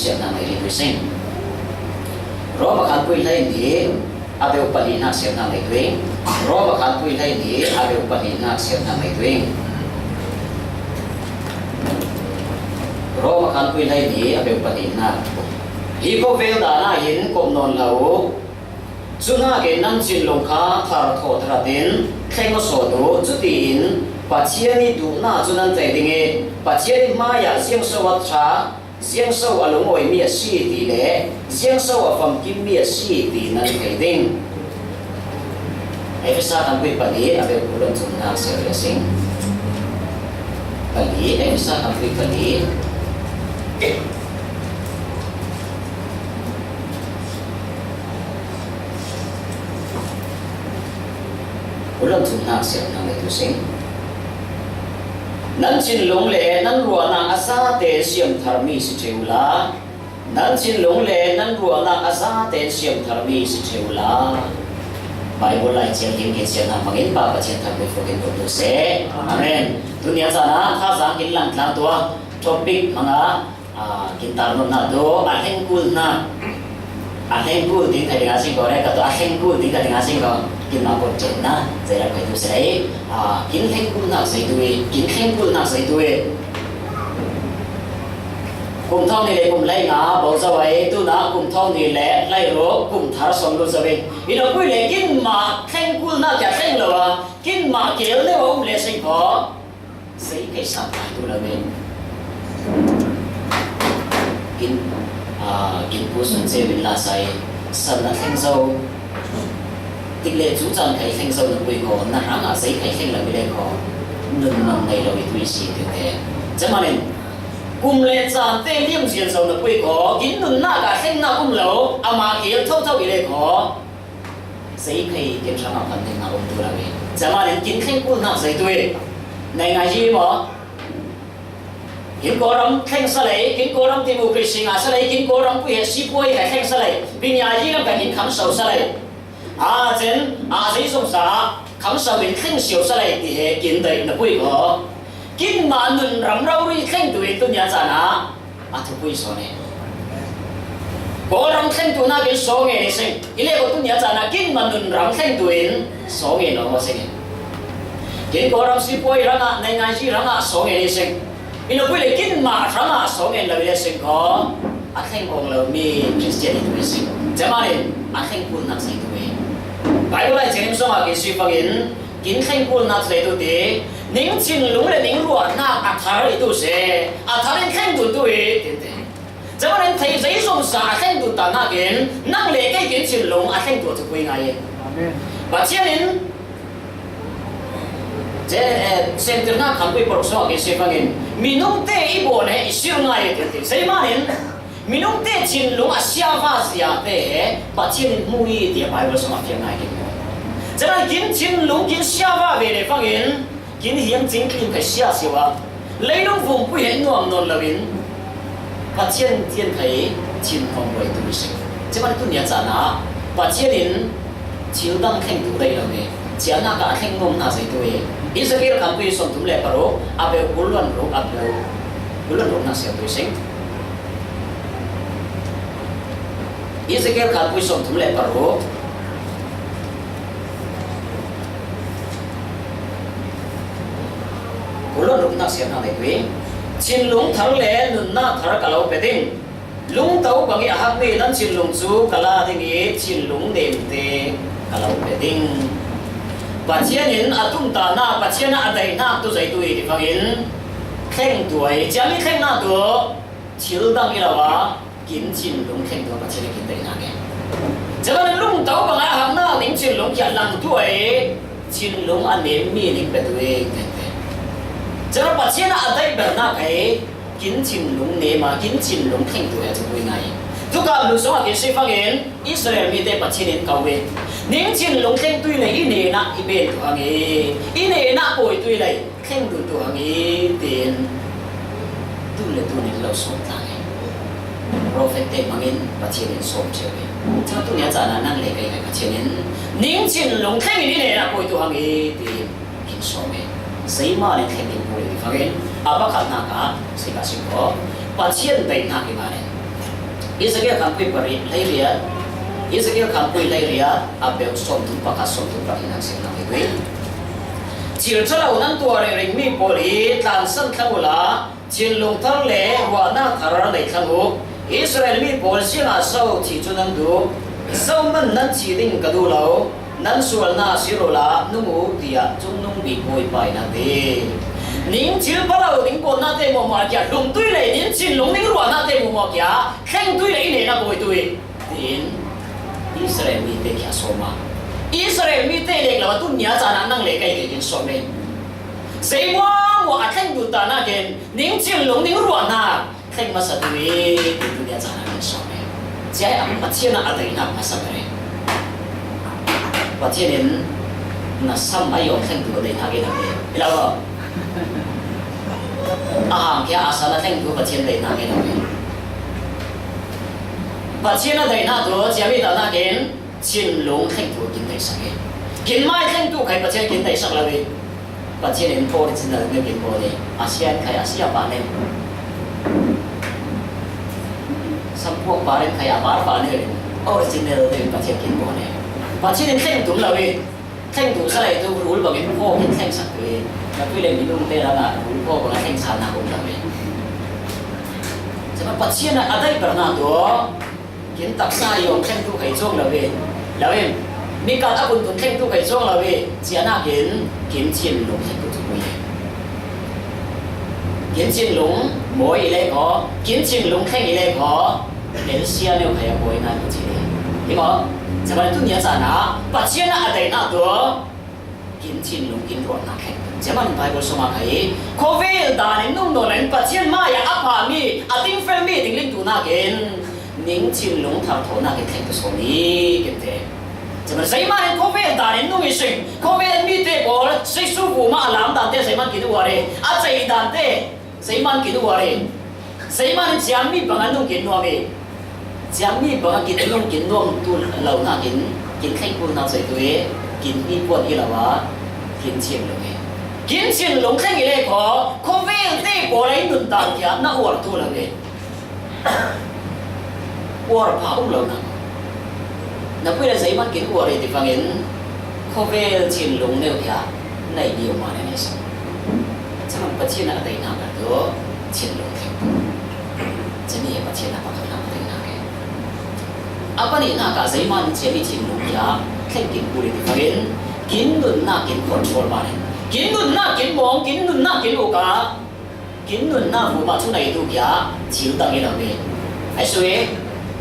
siam na mai ri sing ro ma khan pui lai ni abe upali na siam na mai twing ro ma khan pui lai ni abe upali na siam na mai twing ro ma khan pui lai ni abe upali na hi ko vel da na hin kom non lau chuna ke nam chin long kha thar tho thra tin thleng so do chu tin pachiani du na chunan chai dinge pachiani ma ya siang so wa tha siang so alung oi mi si ti le siang so wa fam kim mi si ti nan kai ding ai sa kan pui pali abe kulon chun na se le sing pali ai sa kan pui pali kulon chun na se na le tu sing nan chin long le nan ruwa na asa te siam thar mi si theula nan chin long le nan ruwa na asa te siam thar mi si theula Bible lai chiang hin ke chiang na mangin pa pa chen thar me fokin to se amen dunia sana kha sang kin lang tlang to topic manga kin tar no na do a heng kul na a heng kul din thai nga sing ko re ka to a heng kul din ka nga sing ko kin na ko chen na zai ra kai tu sai kin heng kul na sai tu kin heng kul na sai tu kum thong ni le kum lai nga bo za wai tu na kum thong ni le lai ro kum thar som lu za be ino pui le kin ma heng kul na kya heng lo wa kin ma kel le wa le sai ko sai kai sa tu la be kin kin pu sun che bin la sai san na heng zo tích lệ chú trọng thấy thành sâu được quỳ cổ nà hãng ở giấy thấy thành là bị lệ cổ nâng nâng này là bị tùy xì được thế chắc mà nên cùng lệ giảm tê liêm diện sâu được quỳ cổ kín nâng nà cả thành nà cùng lâu à mà kia thâu thâu bị lệ cổ giấy thấy kiểm tra nào phần thành nào cũng tu là bị chắc mà nên kín thành cùng nà giấy tùy này ngài gì bỏ kín cổ rong thành sa lấy kín cổ rong tìm một cái sinh à sa lấy kín cổ rong quỳ hệ sĩ quỳ hệ thành sa lấy vì nhà gì làm cả kín khám sâu sa lấy chen giấy sông sa khám sâu bên khen siêu sa lại thì hệ kiến đầy nó quỳ có kiến mà nương rắm rau đi khen tuổi tôi nhớ ra na thôi quỳ số này có rắm khen tuổi na cái số ngày này sinh ile của tôi nhớ ra na kiến mà nương rắm khen tuổi số ngày nó có sinh kiến có rắm si quỳ rắm à này ngày gì rắm à số ngày này sinh ile quỳ lại kiến mà rắm à số ngày là bây giờ sinh có khen con là mi Christian tuổi sinh thế mà nên khen quân nặng sinh tuổi Bible lai chen so ma ke sui phagin kin khen kul na thle tu te ning chin lung le ning ruwa na a thar tu se a thar khen tu tu e te te chama nen thei zai som sa khen tu ta na gen nang le ke kin chin lung a khen tu tu kui ngai amen ba chianin je center na kham pui por so ke sui phagin minung te i bo ne i siu ngai te te sai ma nen minung te chin lung a sia va sia te ba chianin mui te Bible so ma fiang ngai ke cho nên kiến chín lúng kiến xia va về để phang in kiến hiếm chính kiến phải xia xia va lấy lúng vùng quy hiện nuông non là in và thiên thiên thấy chín phong quay tu sinh cho nên tu nhận ra na và thiên in chiếu đăng khen tu đây là về chỉ na cả khen ngom na sai tu e Israel kam quy son tu le paro abe ulwan ro abe ulwan ro na sia tu sinh Israel kam quy son tu le paro ulon lung na siam na dei tui chin lung thar le nun na thar ka lo pe ding lung tau bangi ahak mi nan chin lung chu kala ding e chin lung dem te ka lo pe ding pachianin atum ta na pachiana adai na tu zai tui ti phangin khen tuai chami khen na tu chil dang irawa kin chin lung khen tu pachiana kin dai na ke jaban lung tau bangi ahak na ning chin lung kya lang tuai chin lung anem mi ning pe tui cho nên bác sĩ na ở đây bernard cái kiến chim lúng nè mà kiến chim lúng khen tuổi cho vui này, chúng ta lúc sống ở cái西方人Israel mi đây bác sĩ nên cầu về, những chim lúng khen tuổi này nè na bên tuổi hàng nè na bồi tuổi này khen tuổi hàng tiền, tuổi này lâu sống lại, prophet tên mang in bác sĩ nên sống chơi, cho tôi nhớ rằng là năng lực cái bác sĩ nên những chim lúng khen nè na bồi tuổi hàng tiền kiến sống sai ma le khen ni bồi phangin aba khat na ka sai ka sim ko pathian dai na ki mane Israel kan pui pari leiria Israel kan pui leiria abel som tu pakha som tu pakha nak sing nak oi chil chala unan tu re ring mi poli tlan san thangula chil lung thar le wa na thar le thangu Israel mi pol sila sau thi chunan du sau man nan chi ding ka du lo nan sual na sirola numu dia chung nung bi poi pai na de ning chil palo ning ko na te mo ma kya lung tui le ning chin lung ning ro na te mo ma kya kheng tui le ne na boi tui tin Israel mi te kya soma Israel mi te le la tu nya cha na nang le kai ke kin so me sei wa kheng du ta na ken ning chin lung ning ro na kheng ma sa tui tu nya cha na kin so me jai am pa chen na a dai na ma sa me pa chen na sam ai yo kheng du de na ke na me ila ba kaya asal teng tu bacien dai na ke na bacien dai na tu jami da na ken chin long teng tu kin dai sa ke kin mai teng tu kai bacien kin dai sa la we bacien en po chin da ne kin po de ASEAN kai Asia ba ne sampok ba ren kai ba ba ne original de bacien kin po ne bacien en teng tu la we teng tu sa lai tu rul ba kin po kin teng sa we na pili minum teh lah, ulpo kalau yang sana pun kami. Sebab pasien ada pernah tu, kita tak sayang keng tu kai jong lawe, mika tak pun keng tu kai jong lawe, siapa kin chin long keng tu semua. Kin chin long moi ile ko, kin chin long keng ile ko, Malaysia ni kaya moi ngan tu sini. Tengok, sebab itu ni sana, pasien ada nak tu, kin chin long kin ruang nak keng. Zaman Bible semua kai, Covid dan ini nungguin pasien maya apa mi, ating family tingling tu nakin, ning chin long thar thon nakin keng tu soni kente. Zaman saya mana Covid dan ini nungguin sing, Covid mi te bol, saya suku ma alam dan te saya man kitu ware, acai dan te saya man kitu ware, saya man jam mi bangan nungguin nuame, jam mi bangan kitu nungguin nuam tu lau nakin, kin keng pun nak saya tu kin mi buat ilawa, kin chin long kiến xin lồng khen cái này có về đây bỏ lấy nụt tạt kia nó uổng tu là cái uổng phá ông lồng nó bây giờ giấy mắt kiến uổng thì phang in có về xin lồng nêu kia này nhiều mà này sao chắc là bắt xin là đây nào là đó xin lồng khen cho nên bắt xin là bắt đầu làm đây nào cái apa ni nak cái giấy mắt chỉ bị xin lồng kia khen kiến uổng thì phang in kiến nụt na kiến control mà này kiến nun na kiến mong kiến nun na kiến oka kiến nun na phụ mà chỗ này tu kia chịu tặng cái nào về ai suy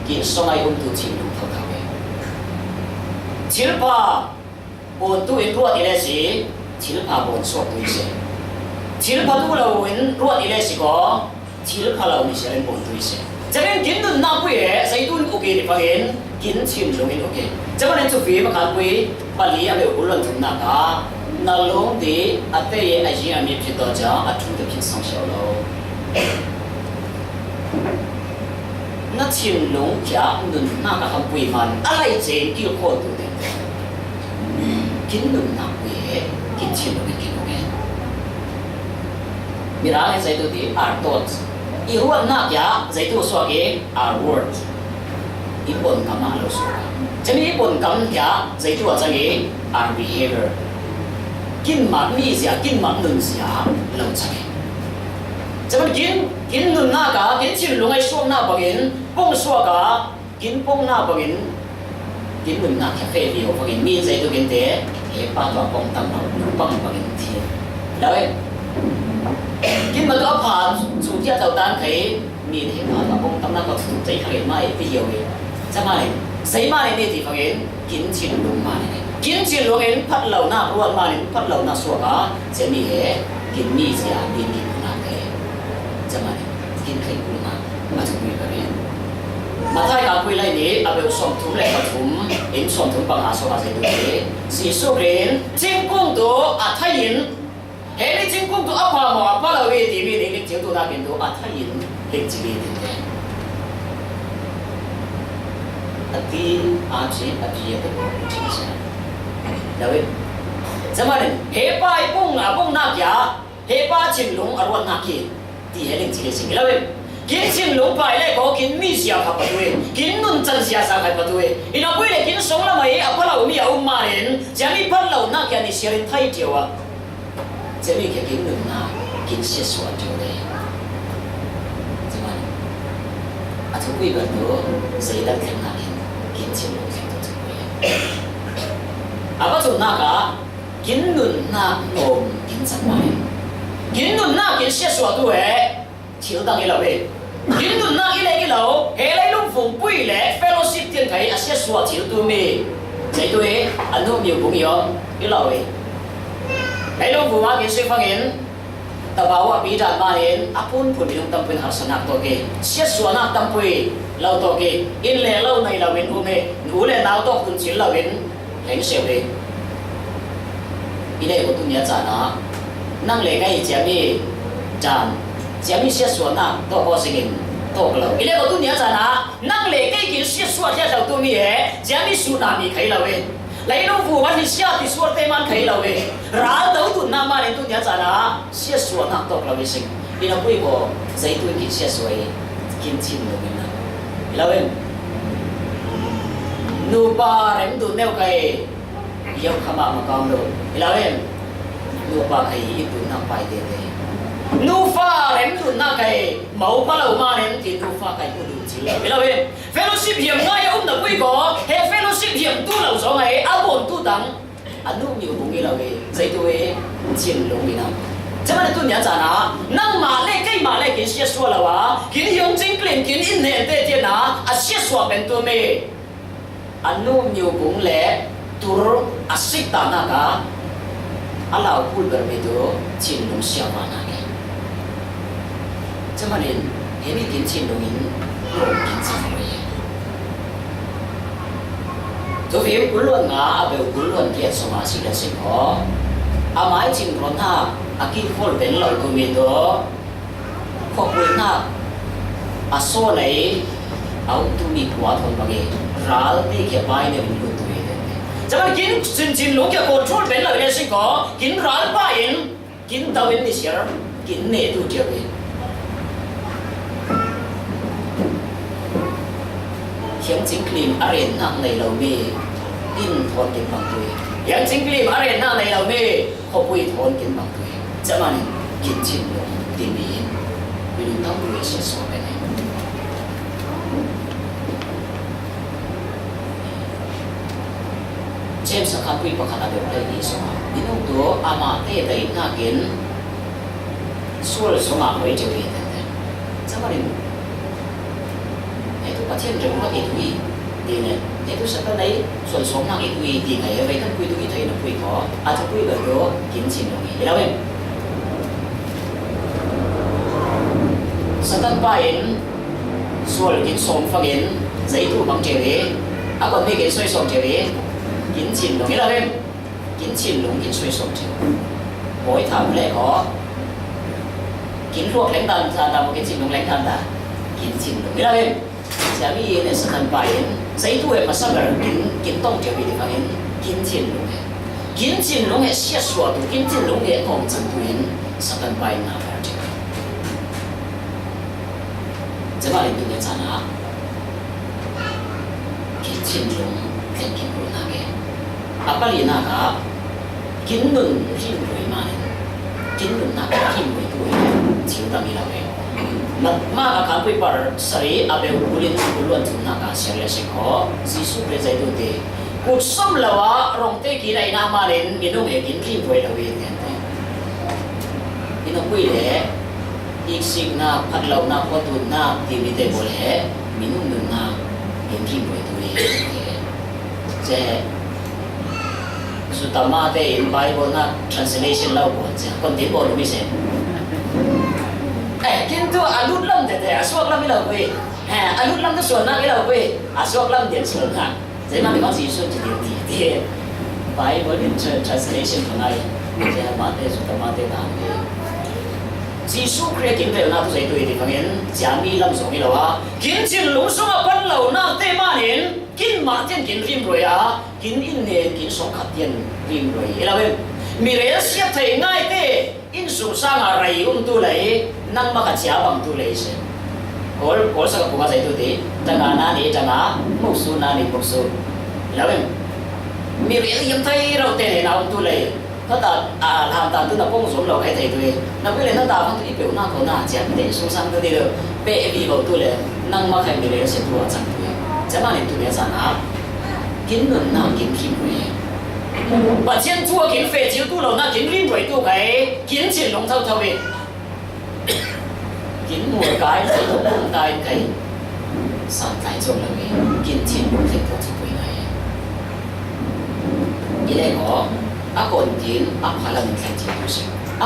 kiến song ai ôn tu chịu đúng thâu thâu về chịu pa ôn tu in ruột ile gì chịu pa ôn suốt tu gì chịu pa tu lâu in ruột ile gì có chịu pa lâu ni sẽ lên ôn tu gì cho nên kiến nun na bui è sai tu ok thì phải kiến chịu luôn in ok cho nên chú phí mà khán bui bali ở bên uốn chúng na cả na long di ate ye aji ami phito ja athu de phin sang xiao lo na chin long kya nun na ka ham pui man alai che ki kho tu de kin nun na pui kin chin lo kin lo ge mira ai sai tu di are thoughts I ruan na kya zai tu so ge are words I pon ka ma lo so chami I pon kam kya zai tu cha ge are behavior kinh mạc mi xia kinh mạc nương xia lâu chạy, cho nên kinh nương na cả kinh chim lông ai xuông na bằng kinh bông xuông cả kinh bông na bằng kinh nương na cái phê biểu bằng kinh mi dây tu kinh thế hệ ba đoá bông tăng bằng bằng kinh thiên, đấy kinh mà có phản chủ tiết đầu tan thấy mi hệ ba đoá bông tăng có thủ dây cái mai bây giờ vậy, cho nên xây mai này thì bằng kinh chim lông mai này kiến chuyện luôn em phát lẩu na ruột mà em phát lẩu na sủa cả sẽ mi hệ kiến mi gì à mi kiến na cái cho mà kiến khai cũng mà chúng mình cái này mà thay cả quy lại này à bây xong thủng lại cả thủng em xong thủng bằng hạ số là gì đấy chỉ số đến chính công tổ à thay in hệ đi chính công tổ áp vào mà bắt đầu về thì mình đến chính tổ na kiến tổ à thay in lịch chỉ đến thế ati aji ati ya cái chính xác đấy, cho nên hệ ba bông na kia, hệ ba chim lông ở ruột na kia, thì hệ linh chỉ sinh đấy, kiến chim lúng bài lại có kiến mi xia khắp bát đuôi kiến nun chân xia sang khắp bát đuôi ina quay lại kiến sống là mấy à bắt đầu mi à mà đến chỉ mi bắt đầu na kia ni xia lên thay chiều à chỉ mi kia kiến nun na kiến xia xóa chiều đấy chứ mà à chúng quy bản đó giấy đặt thêm na kiến chim lúng thêm đó chúng quy à bắt đầu na cả kiến nun na ôm kiến chân mai kiến nun na kiến xia xóa đuôi chiếu tăng cái lẩu đi, kiến nun na cái lẩu, hệ lấy lúc vùng bụi lệ, fellowship tiền thấy à sẽ xóa chiếu tu mì, vậy tôi anh hôm nhiều cũng nhiều cái lẩu đi, lấy lúc vùng mà cái suy phong yến, ta bảo à bị đạn mà yến, apun pun bị tâm pun harus nak to ke, sẽ xóa nak tâm pui, lẩu to ke, in lệ lẩu này lẩu yến hôm nay, ngủ lệ nào to cũng chỉ lẩu yến, lấy xẻo đi, cái này của tôi nhớ trả nó, năng lệ cái gì vậy chán chỉ mi xét số na to có sự kiện to lâu, cái này có tu nhớ ra na, năng lệ cái kiến xét số chỉ đầu tu mi hè, chỉ mi số na mi khai lâu ấy, lấy lúc vụ mà mi xét thì số tây man khai lâu ấy, ra đầu tu na mà nên tu nhớ ra na, xét số na to lâu ấy sinh, cái nó quý bộ giấy tu kiến xét số ấy, kiến chín lâu ấy na, lâu ấy, nu ba em tu nêu cái, yêu khăm mà con rồi, lâu ấy, nu ba cái ít tu nạp bài tiền đấy. Nu pha em tu na cái mẫu pha lâu mà nên thì nu pha cái cũng đủ chỉ là biết đâu vậy fellowship hiểm ngay ông được quý có hệ fellowship hiểm tu lâu số này áo bồn tu đắng anh nu nhiều cũng nghĩ là vậy dây tu ấy chiến lũng đi nào cho nên tu nhớ rằng là năng mà lấy cái mà lấy cái xét số là wa kiến hiểm chính quyền kiến in hệ thế thế nào à xét số bên tu mê anh nu nhiều cũng lẽ tu à xích ta na cả anh lão phul bờ bên đó chiến lũng xia vào na cho nên hệ mi kiến chiến lũng in kiến chiến rồi cho vì cuốn luận ngã về cuốn luận thiệt số mà xí là xí khó à mãi chim còn ha à kia phôi bên lợi của mình đó khó quên ha à số này áo tu mi quá thôi mà cái ra đi kia bài này mình luôn tụi cho nên kiến chiến lũng kia control bên lợi này xí có kiến ra bài kiến tàu bên đi xí kiến nề tu chưa về hiện chính klim arena này lâu mê in thôn kiến bằng tuổi hiện chính klim arena này lâu mê họ quy thôn kiến bằng tuổi cho nên kiến chiến lũng tìm ý vì đúng tao tuổi sẽ so với này James sẽ không quy vào khả năng được đây đi số mà nhưng đó ama tê đây na kiến số số mà mới chịu hiện tại cho nên và thiên trường nó ít quy thì này thế tôi sẽ tới đấyส่วนsố năng ít quy thì ngày vậy các quy tôi thấy nó quy có à cho quy ở đó kiến trình đồng ý đâu em sẵn tân ba in số là kiến số phát hiện giấy thu bằng chế đấy à còn mấy cái xoay số chế đấy kiến trình đồng ý đâu em kiến trình đúng kiến xoay số chế mỗi tháng lẽ có kiến ruột lãnh đàn là một kiến trình đúng lãnh đàn là kiến trình đồng ý đâu em chả biết này sẽ thành bài giấy thu mà sao là kiến tông trở về địa phương kiến chiến lũng hệ xét số tu kiến chiến lũng hệ công trình tu hiện sẽ thành bài nào phải chứ thế mà liền tu nhận ra na kiến chiến lũng kiến kiến lũng na cái à bali na cả kiến luận kiến luận mà kiến luận na cái kiến luận tu chịu tâm ý là vậy mà các quý bà sari abe ulin uluan thuna ka sele se ko jisu pre jai tu te cuộc sống lawa rong te ki lai na ma len minung e kin kim voi lawi te ino kui le ik sing na phat law na ko tu na ti mi te bol he minung nun na kin kim voi tu je sutama te in bible na translation law ko je kon ti bol mi se কিন্তু আলুর লাম দেতে আসওয়াক লাম ইলাও কই হ্যাঁ আলুর লাম তো সোনা ইলাও কই আসওয়াক লাম দেন সোনা যে মানে কথা ইসু জিদি দিয়ে বাইবেল ইন ট্রান্সলেশন খনাই যে মাতে সুতা মাতে দান কে জিসু ক্রিয়েটিং তে না তো সেই তুই দি ফাংেন জামি লাম সং ইলাও a kin chin lu song a pan lo na te ma nen kin ma ten kin rim roi a kin in ne kin song khat yen rim roi ilawe mi re sia thai ngai te in su sang a rai tu lai nang ma ka chia bang tu lai se kol sa kapunga sa ito ti tanga nani tanga muksu nani muksu lawin miri yam thai rau te na um tu lei nó ta làm ta tức là công số lâu hay thầy tôi nó bây giờ nó ta vẫn biểu nó có na chém để xuống sang tôi đi được bệ vì bảo tôi là năng mà thành người sẽ thua chẳng tôi chả mà nên tôi biết rằng à kiến luận nào kiến kim rồi và trên chua kiến phê chiếu tu lâu na kiến linh quỷ tu cái kiến triển long thâu thâu về kiến mùa cái phải tu công cái sản cái trong là về kiến triển long thành thâu thâu này như này cóคนที่พาลังแข่งจิตดูสิ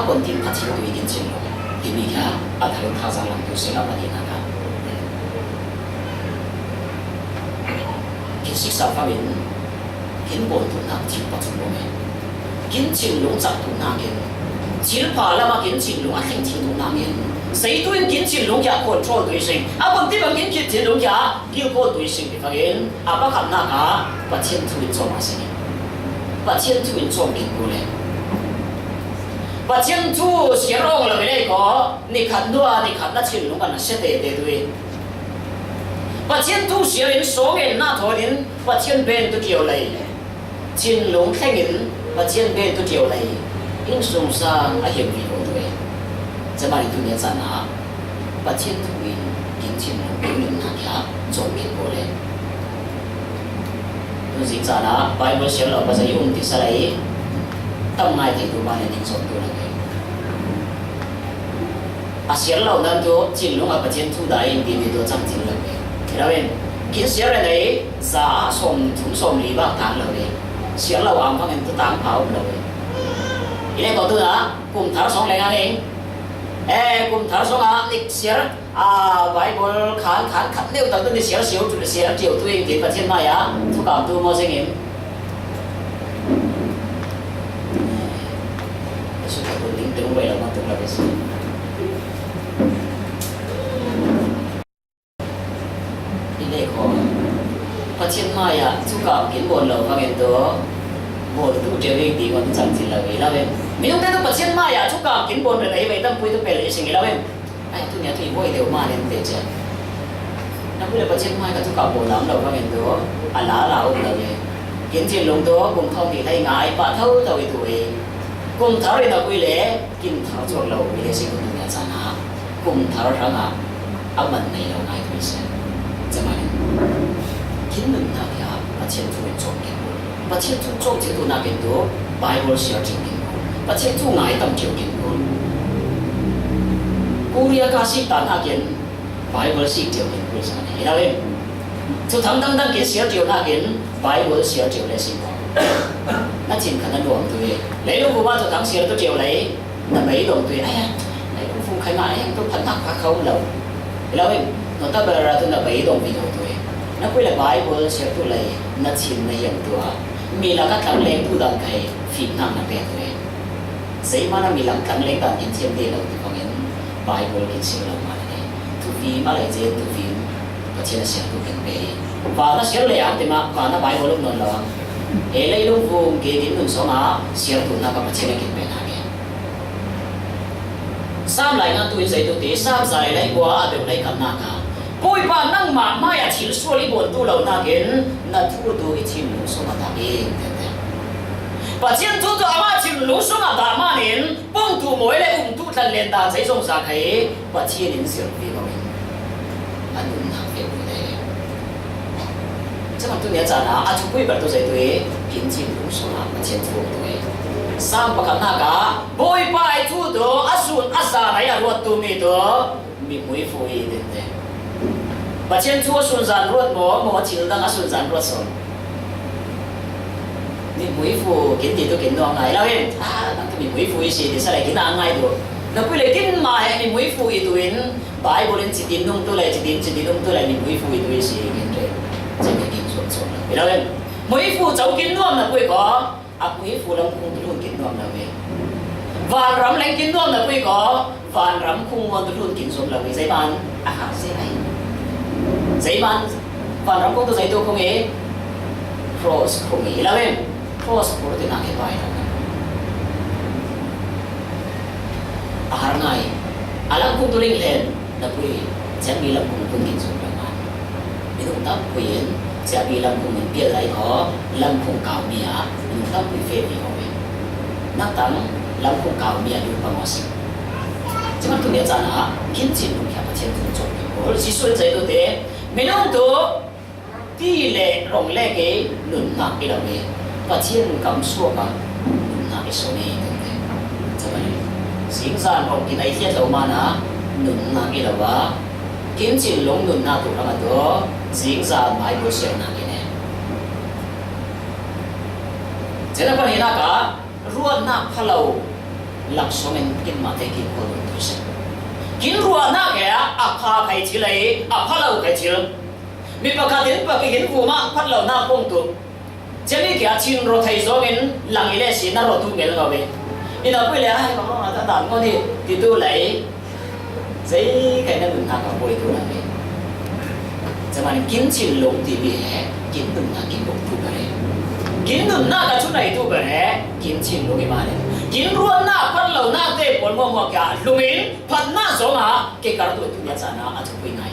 คนที่พัฒนาตัวเองจริงๆที่มีแค่ทางท่าทางหลังดูสิแล้วประเด็นนะครับกินศึกษาฟังเห็นกินบนตัวนักที่ปัจจุบันกินจิงลงจากตัวนักเองจิลพาแล้วมากินจิงลงอันแข่งจิงตัวนักเอง谁对กินจิงลงอยากคนชั่วตัวเองคนที่มันกินจิงลงอยากกินคนตัวเองที่ฟังเห็นบ้าคำนักว่าเช่นทุนจอมาสิ把前途人做评估嘞，把前途写落了没那个，你看到啊，你看那前路把那写对，把前途写人说人那头人，把前边都叫来，前路听人把前边都叫来，因送上啊行为不对，这嘛你都要赞啊，把前途人因前路表人那家做评估嘞。สิ่งสาระไปบริษัทเราภาษาญี่ปุ่นติดสลายตั้งไงถึงตัวบ้านในส่วนตัวเราเองอาเซียนเรานั้นตัวจินลงอาประเทศทุกได้ดีในตัวจังจินเราเองเราเองกินเสียอะไรไหนสาสมถุงสมหลีบ้างทางเราเองเสียเราอ่างพังเงินตัวต่างเผาเราเองอีนี่ก็ตัวนะกลุ่มทารสองแรงเองกลุ่มทารสองนี่เสียไว้บนขันเดียวตั้งแต่เสียเจียวตัวเองที่ประเทศมาอย่าทุกการตัวมั่วเสียงสุดท้ายคนลิงตึงไปแล้วมาตึงเราไปสิอีนี่ก็ประเทศมาอย่าทุกการกินบนเราฟังเห็นตัวบนทุกเจ้าเองดีกว่าจังสิเราเองแล้วเองไม่ต้องแต่ตัวประเทศมาอย่าทุกการกินบนอะไรไปตั้งปุ้ยตั้งเป็นอะไรสิ่งนี้แล้วเองทุกอย่างที่บ่อยเดียวมาเนี่ยเด็ดจ้ะนักวิทยาประเทศไทยก็ทุกการโบราณเราก็เห็นตัวอันล้าเราเลยเห็นจีนลงตัวกลุ่มท้องที่ไทยง่ายปะเท่าตัวตัวเองกลุ่มท้าเรียนเราคุยเลยกินท้าชวนเราไม่ได้สิ่งที่เนี่ยจ้ะนะกลุ่มท้าเราอ่ะเอามันในเราง่ายที่สุดจะมาเนี่ยกินหนึ่งนักยาประเทศทุกคนจบกินประเทศทุกจบที่ตัวนักกินตัวไบเบิลเชียร์จริงกินประเทศทุกง่ายตั้งเจียวกินกูเรียกอาชีพต่างหากเห็นไบเบิลสิ่งเดียวกันคือสิ่งนี้เราเองทุกทำตั้งกินเสียเดียวนักเห็นไบเบิลเสียเดียวเลยสิ่งนั้นนั่นจริงขนาดรวมตัวเลยลูกผู้ว่าทุกทำเสียตัวเดียวเลยนั่นไม่รวมตัวไอ้ลูกผู้ใครมาไอ้ตัวพันธักพักเขาเราเองนั่นถ้าเวลาตัวนั่นไม่รวมวิดีโอตัวนั่นคุยเลยไบเบิลเสียตัวเลยนั่นจริงในอย่างตัวมีหลักการเลี้ยงผู้ดังใครฟิตนั่งนั่นเป็นตัวเสียมันมีหลักการเลี้ยงต่างอินเทียมเดียวเราที่ฟังเห็นไบเบิลกินสิ่งเรามาเนี่ยทุกฟีมาเลยเจนทุกฟีประเทศเสียทุกเป็นไปว่าถ้าเสียเลยอ่ะแต่มาว่าถ้าไบเบิลลูกนนท์เราเลยลูกฟูมเกิดนุ่นสมาเสียทุกนักประเทศกินไปหาเนี่ยสามหลายงานตัวอินใส่ตัวตีสามสายเลยกว่าเดี๋ยวเลยกันนักอ่ะปุ้ยป้านั่งหมาไม่อยากชิลส่วนที่บนตัวเราหน้าเห็นนั่นทุกตัวที่ชิลสมาทำเองประเทศทุกตัวอามาชิลสมาทำมาเนี่ยป้องตัวมวยเลยทุกท่านเรียนตามใช้สงสารใครประเทศนี้เสียฟีเขาเองอันนู้นทำเองเลยจะมันตัวเนี้ยจ้านะอาชุกุยแบบตัวใส่ตัวเองกินชิลสมาประเทศทุกตัวเองสามประกันหน้ากาปุ้ยป้าทุกตัวอาสุนอาสาไหนรวดตัวมีตัวมีมวยฟูอีเด่นเลยประเทศทุกสุนทรรวดหมอชิลตั้งอาสุนทรรวดสมมีมวยฟูกินดีตัวกินน้องไงแล้วเองนั่นก็มีมวยฟูอีสิที่สลายกินอะไรตัวนักวิเลยกินมาให้มีมวยฟูอีตัวเองบายบริณจิตดินนุ่งตัวเลยจิตดินนุ่งตัวเลยมีมวยฟูอีตัวสิกินเลยจะไม่กินส่วนแล้วเองมวยฟูจะกินน้องนักวิก็มวยฟูลำคุ้งตัวกินน้องนักวิวานรำแรงกินน้องนักวิก็วานรำคุ้งวันตัวกินส่วนนักวิใส่บ้านอาหารใส่ไรใส่บ้านวานรำคุ้งตัวใส่ตัวคงเอ๋ครอสคงเอ๋แล้วเองcross โปรตีนอะไรไปนะอาหารไงอาลังคุ้งตัวเล็กเล่นนับวิ chẳng bị lâm cùng quân nhìn dùng rồi mà mình không tóc quyền sẽ bị lâm cùng mình biết lại có lâm cùng cào mía mình tóc bị phê bị hỏi nát tắng lâm cùng cào mía được bằng ngõ sinh chứ mà tôi nhớ rằng là kiến trình đúng theo thiên không trọng yếu chỉ số dạy tôi thế mình không được tỷ lệ rộng lệ cái luận nặng cái đầu này và thiên cảm xúc cả luận nặng cái số này thế cho nên sinh ra một cái này thiết đầu mà na luận nặng cái đầu á kiến trình lông luận nặng tụi nó đó sinh ra mãi bữa sau nặng cái này cho nên cái này cả ruột nặng phá lâu lập số mình kiến mà thấy kiến có luận tôi sẽ kiến ruột nặng cái phá cái gì lấy phá lâu cái gì mi pakatin pakihin kuma patlo na pong tu jemi kya chin ro thai zo gen lang ile si na ro tu ngel ngawe ina pui le ai ko ma ta dan ko ni ti tu lai zai kai na mun ta ka poi tu la me zaman kin chin long ti bi he kin nun na kin bok tu bare kin nun na ka chu nai tu bare kin chin long ma le kin ruan na patlo na te pon mo mo kya lumin phat na zo ma ke kar tu tu ya cha na a chu pui nai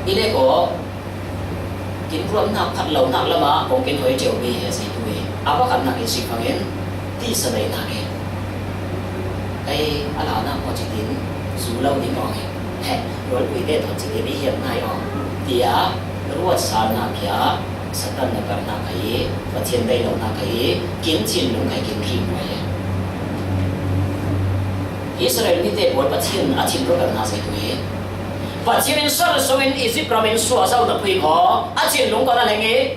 ini ko kiến ruộng nặng thật lâu nặng lắm mà còn kiến hồi chiều bi hay gì tuổi apa kan nặng isi phangin ti sa dai nặng cái ala na có chỉ tin dù lâu đi ngồi he rồi quý tết thật chỉ tin đi hiện nay ông thì ruộng sa na kia satan na kar na kai và thiên đây lâu na kai kiến chín luôn kai kiến kim vậy Israel ni te bol pathin a chin ro kar na sai tuổi và chỉ nên sau số in Egypt province số sau tập quỳ có, chỉ lúng có là nghe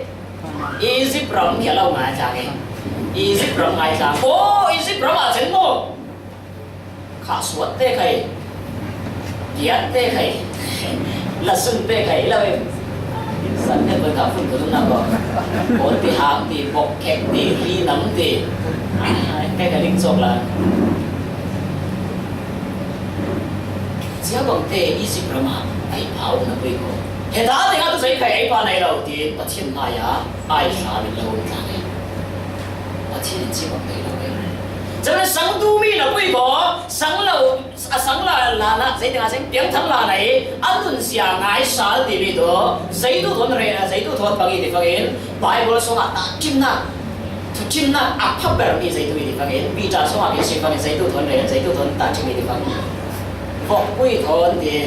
Egypt province kia lâu mà chả nghe Egypt province ngày chả, Egypt province trên mô, khá suốt thế này, giết thế này, là sưng thế này là em, sẵn thế với cả phương của chúng ta có, bốn thì hàng thì bọc kẹt thì ly nấm thì, cái linh dục là chỉ bằng thế Egypt mà ai bảo nó bây giờ hiện tại thì tôi thấy cái bạn này đầu tiên bắt chuyện này ai sao bị lâu như thế bắt chuyện chỉ bằng thế thôi cho nên sáng tu mi là bây giờ sáng là na giấy tiếng Anh tiếng thắng là này anh tuần xia ngài sao thì bây giờ giấy tu thuần này là giấy tu thuần bằng gì thì bằng Bible số mà ta chim na pháp bảo gì giấy tu thì bằng bây giờ số mà cái gì bằng giấy tu thuần này giấy tu thuần ta chim thì bằng phục quy thuần thì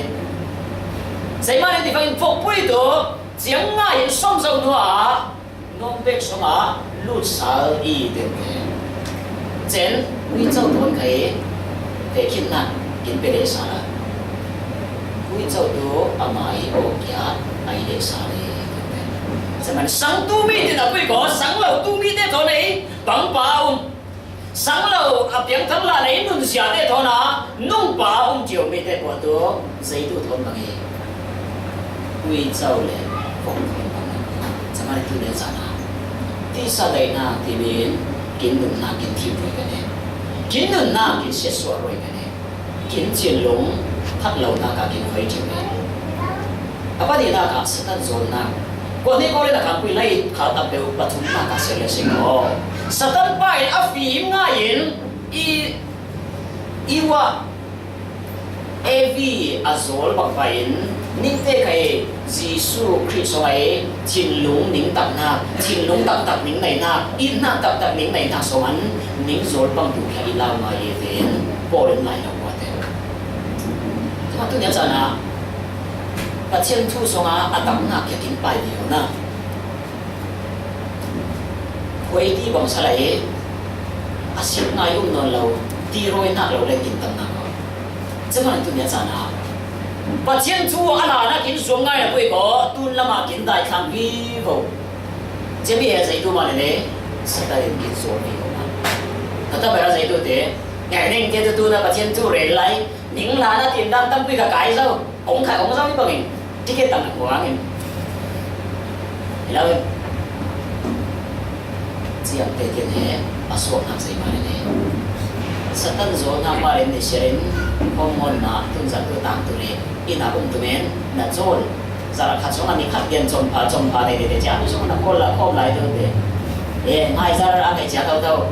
谁嘛？你地方服不到，将啊人双手多啊，弄别什么路少一点点，真贵州团可以，得见呐，见别的啥了，贵州多阿买我家买的啥嘞？什么上都米的那贵个，上楼都米的头嘞，帮包。sáng lâu à tiếng thắng là lấy nôn xả để thôi na nông bà ông chiều mình để bỏ đó giấy tu thôn bằng gì quy châu lệ phong thôn bằng sao mà tu để sao na thì sao đây na thì mình kiến đừng na kiến thiệp rồi cái này kiến đừng na kiến xét xóa rồi cái này kiến chiến lũng thắt lâu na cả kiến khuấy chiều này apa dia na cả sự tan zone na còn nếu có lẽ là cả quy lấy khá tập đều bắt chúng ta cả sẽ là sinh ho Satan pai a phim nga yin iwa evi azol bak pain ning te kai Giêsu Christ ai chin lung ning tak na chin lung tak tak ning nei na in na tak tak ning nei na so an ning zol bang tu khai la ma ye ten por in lai lo wa te ma tu nya sana pa chen thu so nga atam na kya kin pai dio na quay đi bằng sao lại asyik ngay non lâu đi rồi nát lâu lên kinh tâm nào chứ mà tôi nhớ rằng là và chiến thu anh là kinh xuống ngay là quay có tuôn là mà kinh đại tham vi vô chứ bây giờ dạy tôi mà này sẽ ta đến kinh xuống đi mà thật ra bây giờ dạy tôi thế ngày nay cái tôi là và chiến thu rồi lại những là nó tiền đang tâm quy cả cái sao ông khai ông sao đi bằng mình chứ cái tầm của anh hiểu không siap tekin he asok nak sai mari ne satan zo na mari ne sherin homon na tun za tu tang tu ne ina tu men na zol zara khat so ani khat gen chom pa ne de ja so na kol la khom lai tu de ngai zara a kai ja tau tau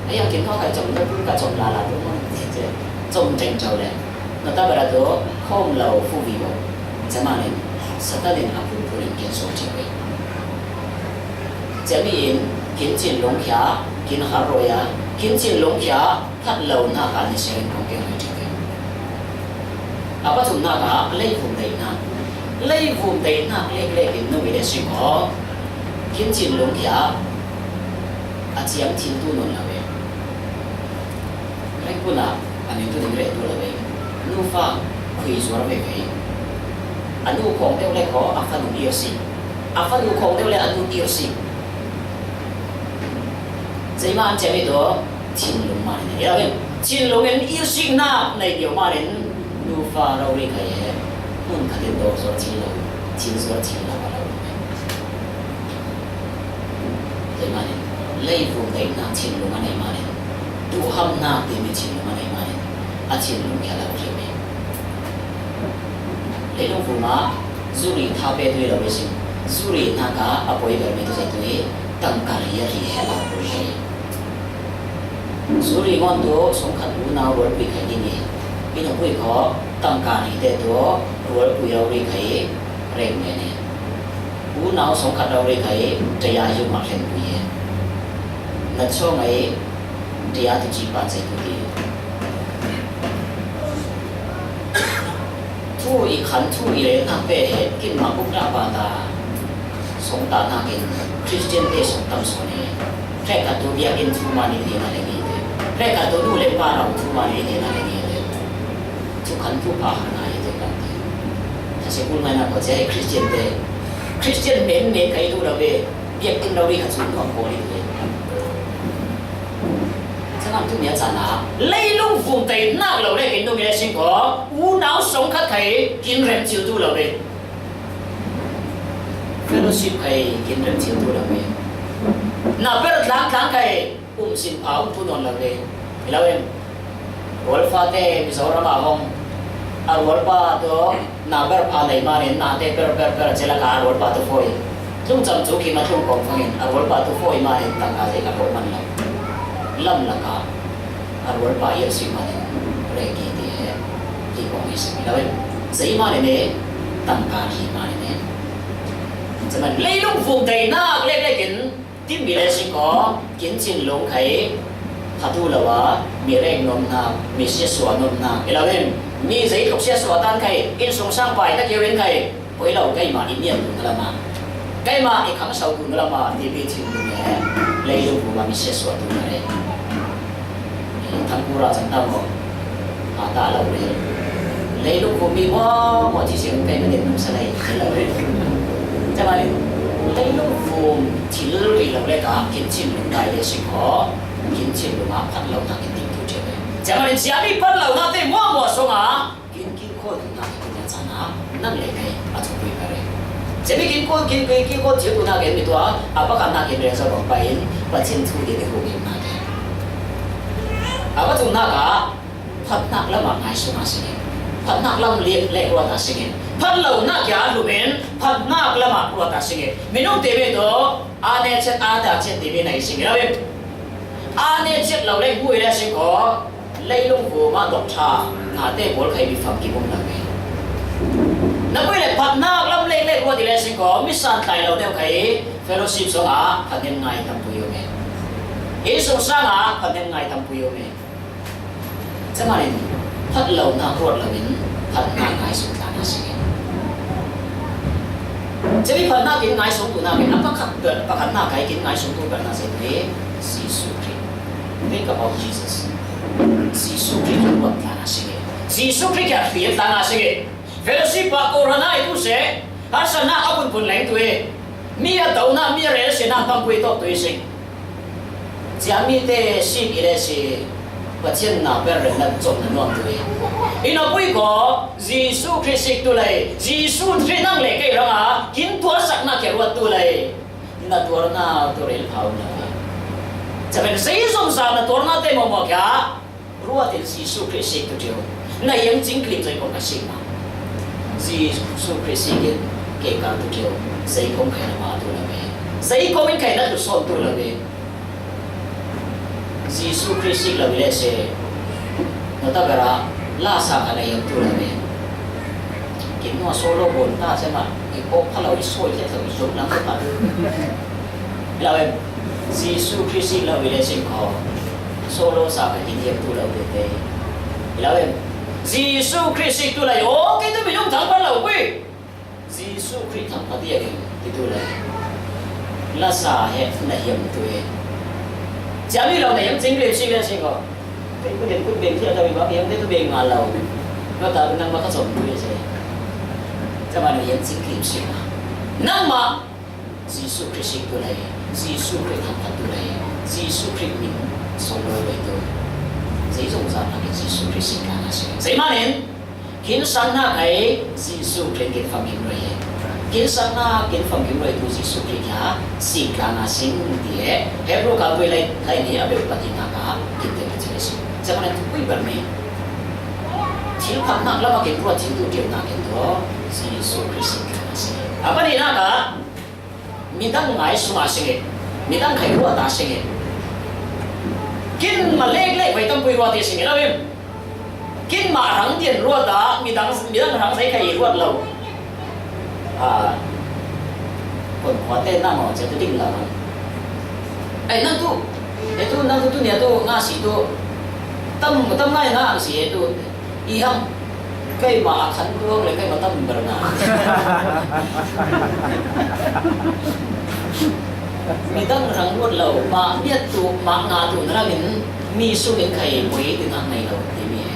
ai ya kin kho kai chom tu ka chom la tu mo chom cheng chau le nó ta bảo đó không lâu phu vi bộ chả mà nên sao ta đến áp dụng phụ nhân kiến số chỉ vậy chả bị kiến chiến lông khía kiến hà rồi à kiến chiến lông khía thắt lâu na cả những sự công việc này chỉ vậy à bắt chúng na cả lấy vùng đầy na lấy kiến nó bị để suy có kiến chiến lông khía à chỉ am thiên tu nôn là vậy lấy quân à anh em tu đến đấy tu là vậy nu pha khuy rồi về vậy anh nu không theo lấy khó à phan nu yêu si à phan nu không theo lấy anh nu yêu si vậy mà anh chơi với đó chín lùng mà này là vậy chín lùng em yêu si na này điều mà đến nu pha đâu đi cái hết muốn cái đến đó rồi chín rồi là bao lâu vậy mà lấy vùng đấy na chín lùng anh này mà này tu ham na thì mình chín lùng anh này mà này à chín lùng kia là cái gì lấy lùng phù ma zuri tháp bê tuy là cái gì zuri na cả à bồi bề mình tôi thấy tăng cả lý thì hết là cái gì zuri ngon đó sống khát u nào vẫn bị cái gì cái nó bị khó tăng cả lý để đó vẫn bị đâu đi cái rèn này nè u nào sống khát đâu đi cái trái ai dùng mặt rèn bị nãy sau này đi ăn thì chỉ bán sai thôi thuอีขันthuอีเลยนักเป้กินมาบุกนาบาตาสงตานากินคริสเตียนเตสงตามสอนเนี่ยแค่กัดตัวเบียกินทูมานี่ดีนั่นเองเลยแค่กัดตัวดูเล็บปลาเราทูมานี่ดีนั่นเองเลยทุกขันทุกปาหนาอย่างเดียวกันถ้าเชื่อคุณไม่น่าพอใจคริสเตียนเตคริสเตียนเน้นใครดูเราเบ้เบียกินเราดีขัดสุนทรโกนี่เลยnăm thứ nhất là lấy lung vùng tây nát lâu đấy kiến đồ người sinh có u não sống khát thấy kiến rèm chiều tu lâu đấy fellowship hay kiến rèm chiều tu lâu đấy na per lang cái xin áo tu non lâu đấy lâu em wal pha te mizoram ahong ar wal pa to na per pha nei ma nen na te per chela ka wal pa to foi chung cham chu ki ma chung kong phangin ar wal pa to foi ma nen tang ka te ka man lâu lâm là cả anh muốn bài yêu sinh mà này đây kỳ thì có mấy sự đó giấy mà này tăng cả thì mà này cho mình lấy lúc vùng tây na lấy kiến tim bị lấy sinh có kiến chín lông khai thà tu là vả mi rèn nôm na mi xe xóa nôm na cái là bên mi giấy thuộc xe xóa tan khai in song sang bài ta kêu bên khai với lâu cái mà in niệm cũng là mà cái mà cái kháng sau cũng là mà thì bị chịu được nhé lấy lúc vùng mà mi xe xóa tu này thằng cu ra chẳng tâm họ ta lâu đấy lấy lúc của mi quá mọi chỉ xem cái vấn đề nông sản này là đấy cho nên lấy lúc vùng chỉ lười lâu đấy cả kiến chim lùng đại để sinh có kiến chim lùng áp phát lâu ta kiến tìm thu chơi cho nên chỉ đi phát lâu ta thì mua số mà kiến khôi thì ta thì cũng chẳng á năng lực này ở trong người cái chỉ biết kiến khôi chịu tụi ta kiến bị tua à bắt cả ta kiến về sau bằng bài và trên thu để hồ kiến này apa tu nak ah, phat nak lam ang hai sunga sige, phat nak lam le ruat sige, phat lau nak ya lumen, phat nak lam ang ruat sige. Minung tebe to, ane chet ada chet tebe nai sige, lawe. Ane chet lau le hui le sige ko, le lung hu ma dok cha, na te bol khai bi fam ki bom lawe. Na hui le phat nak lam le ruat le sige ko, misan tai lau deu khai fellowship so a, phat nem ngai tam puyo me. Isong sa a, phat nem ngai tam puyo me. Cho nên phát lâu na ruột là mình phát na ngay xuống ta na sige. Chỉ vì phát na kiến ngay xuống tu na mình apa khắc được, apa khắc na cái kiến ngay xuống tu bận na sẽ thế. Jesus Christ, think about Jesus. Jesus Christ ruột ta na sige. Jesus Christ cái phiền ta na sige. Fellowship ba corona itu se, asa na apun pun lain tu e. Mia tau na mia re se na tam pui tok tu sing. Jami te si ile si và trên nào bây giờ là trộn là ngon rồi, ino bui có Jesus Christ tu lại, Jesus Christ năng lệ cái đó à, kiến tua sắc na kẹo tu lại, na tua na tu rel phao na, cho nên xây dựng sao na tua na te mò kia, ruột thì Jesus Christ tu chiu, na yang chính clip rồi còn cái gì mà, Jesus Christ cái cả tu chiu, xây không khai mà tu là về, xây không khai na tu son tu là về. Jesus Christ là vì lẽ nó ta gara la sa ka nei tu la me kin no solo bon ta se ma ki ko phalo I soi se so so lang ka la em Jesus Christ la we le sin ko solo sa ka kin tu la de te la em Jesus Christ tu la yo cái tu bị dùng thằng ban đầu quy Jesus Christ thằng cái gì cái tu la la sa he na hiểm tu e chả biết lâu này em chính liền suy ra xin ko cái điểm quyết định theo tôi bảo em thấy tôi bên ngoài lâu nó tạo năng mà có sống như thế cho mà em chính kiểm suy mà năng mà Jesus Christ tu này Jesus Christ thằng tu này Jesus Christ mình sống đời vậy thôi dễ dùng ra là cái Jesus Christ cả là gì dễ mà nên kiến sáng na cái Jesus Christ kiến phẩm hiện rồi kiến sáng na kiến phẩm hiện rồi tu Jesus Christ cả xin cả là xin địa Hebrew cả về lại thấy này ở bên bên nhà cả kiến tiền là gì cho nên tôi quyết định thiếu phẩm nặng lắm mà kiến qua thiếu tu điều nặng kiến đó Jesus Christ cả là gì à bên này cả mình đang ngài số mà sinh mình đang khai qua ta sinh kiến mà lệ vậy tâm quy qua thì sinh đâu em kiến mà thằng tiền qua ta mình đang thằng thấy khai qua lâu à còn có tên nào mà sẽ tự định là ai năng tu nhà tu ngã sĩ tu tâm ngay ngã sĩ tu y hăng cái mà khăn tu lại cái mà tâm bờ ngã mình đang răng ruột lâu mà biết tu mà ngã tu nó là mình mi số mình khai mấy từ năm này lâu thì mình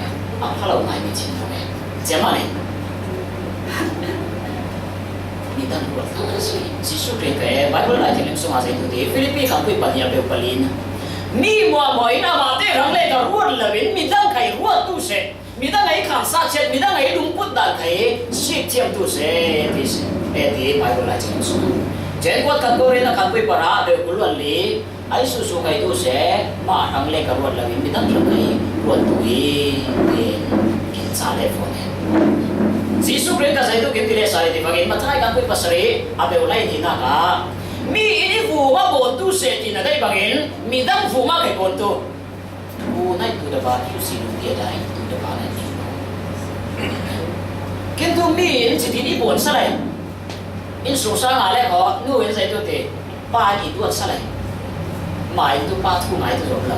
à lâu ngày mình chịu rồi chém mà này mình đang ruột thằng gì Jesus Christ cái Bible lại thì mình số mà sẽ tu thì Philippi không phải bận nhiều Berlin mi mua mỗi năm mà thế rằng lấy cái ruột là mình đang khai ruột tu sẽ mình đang lấy khám sát chết mình đang lấy đúng bút đàn khai ship thiam tu sẽ thì Bible lại thì mình số trên quát các cô là các quý bà ra đều có luận lý ai su su cái tu sẽ mà thằng lấy cái ruột là mình đang làm cái ruột tuổi thì kiến trả lại phone Jesus Christ cái tu kiến tile sai thì phải mà thay các quý bà sari abe ulai thì na cả mi ini phù ma bổn tu sẽ thì là đây bằng hiện mi đang phù ma cái bổn tu phù này tu đã bảo tu xin địa đại tu đã bảo này kiến tu mi chỉ thì đi bổn sao này in số sang à lẽ họ nuôi in dạy tôi thì ba gì tuột sao này mãi tôi ba thu mãi tôi rồi là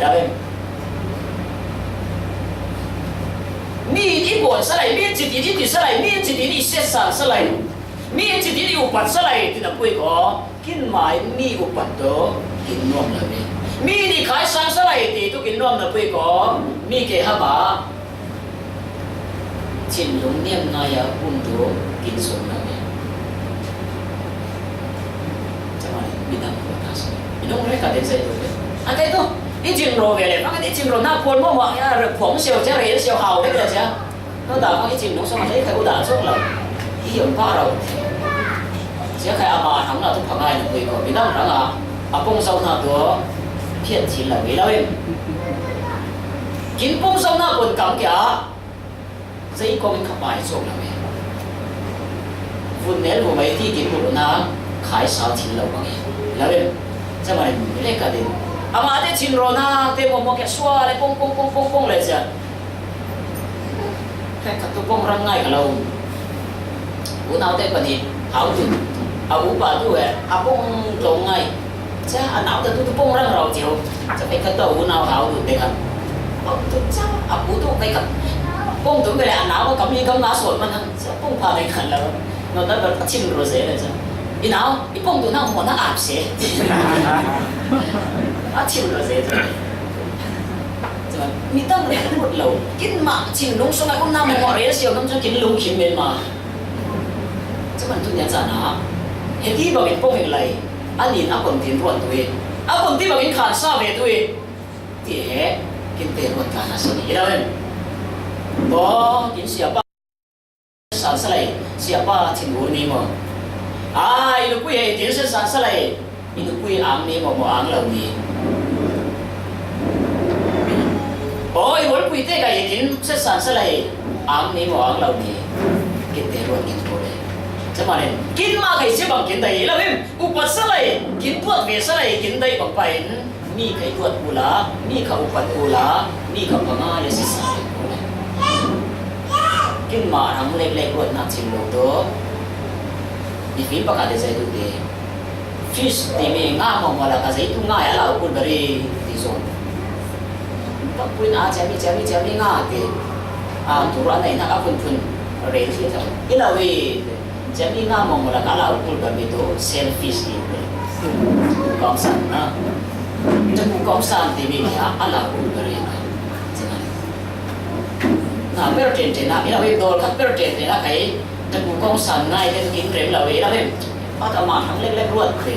ra bên mi đi buồn sao này mi chỉ đi sao này mi chỉ đi xét sản sao này mi chỉ đi upat sao này thì là quê có kinh mãi mi upat đó kinh nom là bên mi đi khai sang sao này thì tôi kinh nom là quê có mi cái hả bà chín lùng niệm này à bún đó kinh sống là nó không phải đến dây rồi, anh thấy không? Ít chừng rồi về này, cái ít chừng rồi na cuốn mua mọi nhà rồi phóng siêu chứ này siêu hào đấy là chứ, nó đào có ít chừng nó xong rồi thấy cái u đào xuống là hiểu qua rồi, chứ cái mà thằng nào cũng thằng ai được người đó là bông sâu nào đó thiệt chỉ là người đâu em, kín bông sâu nào còn cảm cả, giấy có mình khắp bài xuống là mày, vun nén của mấy thì kín của nó khai sao chín lâu bằng là em. Cho mà lấy cả đến, mà thế chín rồi na, thế một cái xóa lại bông lại chứ, cái cắt tu bông răng ngay cả lâu, u nào thế còn gì, hảo tu, u bà tu ấy, bông trồng ngay, chứ nào thế tu bông răng rồi chịu, chứ phải cắt tu u nào hảo tu đấy không, tu chứ, u tu cái cắt, bông tu cái này nào có cầm gì cầm lá sồi mà nó bông phá đấy cả lâu, nó đã chín rồi dễ rồi chứ. Đi nào, đi bông tụi nó muốn nó áp xe, chịu rồi dễ rồi. Mình đang lấy một lẩu, kín mà chịu đúng số ngày hôm nay mà mọi người siêu năm cho kín lùng kín bên mà, chứ mình tôi nhận ra nó, hiện đi vào cái bông hình này, anh nhìn áp còn tiền ruộng tôi, áp còn tiền vào cái khán xa về tôi, thì hết kín tiền ruộng cả là gì đâu em, đó kín siapa, sản xuất này siapa chỉnh uốn đi mà. Inu kui hei tiền sẽ sản xuất lại, inu kui áng ni mà áng lâu ni. Ôi, muốn kui thế cái tiền sẽ sản xuất lại, áng ni mà áng lâu ni, kinh tế luôn kinh tế. Cho mà nên, kinh mà cái gì bằng kinh tế là em, upat sản lại, kinh tuột về sản lại, kinh tế bằng phải, mi cái tuột pula, mi khẩu upat pula, mi khẩu bằng ai là sản xuất lại. kinh mà thằng lệ quật nặng chìm lục đó đi phim bạc để dạy tụi đi fish thì mình ngã mà là cái gì tụi ngã là ở bên bari đi rồi các quên chém đi ngã thì tụi anh này nó phun rồi thì sao cái là vì chém đi ngã mà là cái là ở bên bari đó selfish đi công sản na chắc cũng công sản thì mình là ở bên bari na pero trên na ila we dol khat pero trên na cái chắc cũng công sản ngay cái kinh rem là vậy đó em bắt đầu mà thằng lek ruột thì